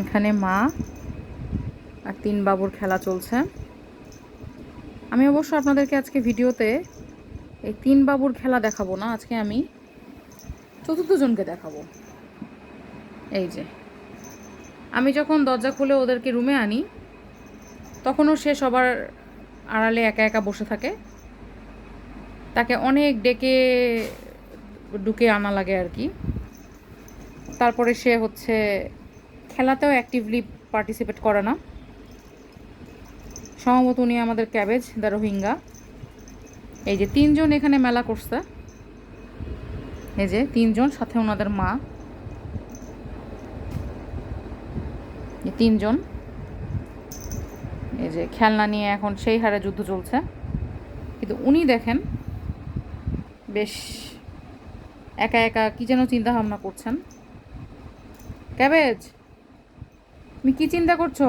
এখানে মা আর 3 বাবুর খেলা চলছে। আমি অবশ্য আপনাদেরকে আজকে ভিডিওতে এই 3 বাবুর খেলা দেখাবো না, আজকে আমি চতুর্থ জনকে দেখাবো। এই যে আমি যখন দরজা খুলে ওদেরকে রুমে আনি তখনও সে সবার আড়ালে একা একা বসে থাকে। তাকে অনেক ডেকে ঢুকে আনা লাগে আর কি। তারপরে সে হচ্ছে খেলাতেও অ্যাক্টিভলি পার্টিসিপেট করে না। সম্ভবত উনি আমাদের ক্যাবেজ দ্য রোহিঙ্গা। এই যে 3 জন এখানে মেলা করছে, এই যে 3 জন, সাথে ওনাদের মা। এই 3 জন এই যে খেলনা নিয়ে এখন সেই হারে যুদ্ধ চলছে। কিন্তু উনি দেখেন বেশ একা একা কি যেন চিন্তা ভাবনা করছেন। ক্যাবেজ, তুমি কি চিন্তা করছো?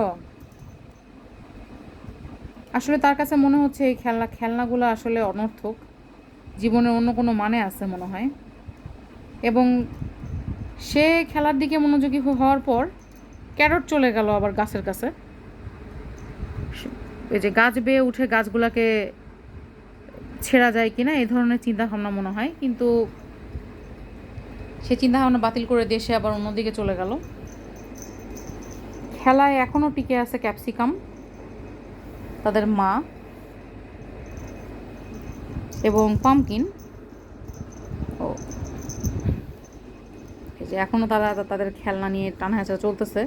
আসলে তার কাছে মনে হচ্ছে এই খেলনাগুলো আসলে অনর্থক, জীবনের অন্য কোনো মানে আছে মনে হয়। এবং সে খেলার দিকে মনোযোগী হওয়ার পর ক্যারট চলে গেল আবার গাছের কাছে। এই যে গাছ বেয়ে উঠে গাছগুলাকে ছেঁড়া যায় কিনা এই ধরনের চিন্তা ভাবনা মনে হয়, কিন্তু সে চিন্তা ভাবনা বাতিল করে দিয়ে সে আবার অন্যদিকে চলে গেল। খেলায় এখনও টিকে আছে ক্যাপসিকাম, তাদের মা, এবং পামকিন। ও এই যে এখনও তারা তাদের খেলনা নিয়ে টানাহেঁচড়া চলতেছে।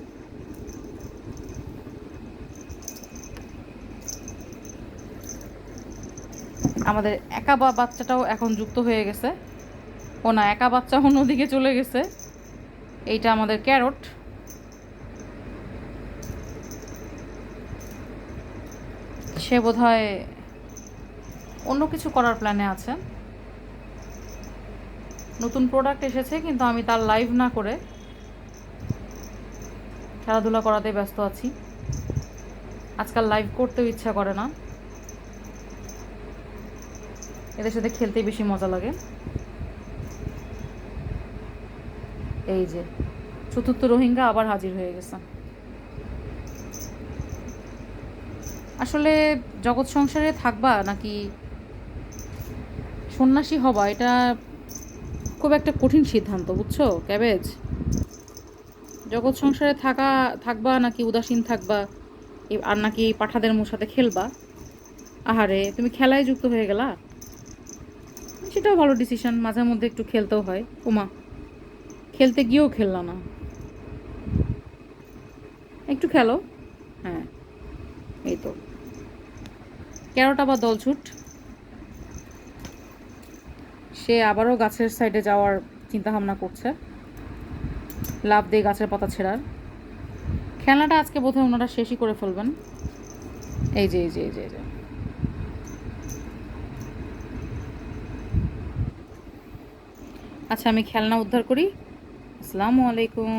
আমাদের একা বাচ্চাটাও এখন যুক্ত হয়ে গেছে। ও না, একা বাচ্চা অন্যদিকে চলে গেছে। এইটা আমাদের ক্যারট। সে বোধহয় অন্য কিছু করার প্ল্যানে আছে। নতুন প্রোডাক্ট এসেছে, কিন্তু আমি তার লাইভ না করে খেলাধুলা করাতে ব্যস্ত আছি। আজকাল লাইভ করতেও ইচ্ছা করে না, এদের সাথে খেলতেই বেশি মজা লাগে। এই যে চতুর্থ রোহিঙ্গা আবার হাজির হয়ে গেছে। আসলে জগৎ সংসারে থাকবা নাকি সন্ন্যাসী হবা, এটা খুব একটা কঠিন সিদ্ধান্ত, বুঝছো ক্যাবেজ? জগৎ সংসারে থাকবা নাকি উদাসীন থাকবা, আর নাকি পাঠাদের সাথে খেলবা। আহারে, তুমি খেলায় যুক্ত হয়ে গেলা, সেটাও ভালো ডিসিশন। মাঝে মধ্যে একটু খেলতেও হয়। ওমা, খেলতে গিয়েও খেললা না, একটু খেলো। হ্যাঁ, এই তো ক্যারট আবার দলছুট। সে আবারও গাছের সাইডে যাওয়ার চিন্তা ভাবনা করছে, লাফ দিয়ে গাছের পাতা ছেঁড়ার। খেলনাটা আজকে বোধহয় ওনারা শেষই করে ফেলবেন। এই যে এই যে এই যে এই যে আচ্ছা, আমি খেলনা উদ্ধার করি। আসসালামু আলাইকুম।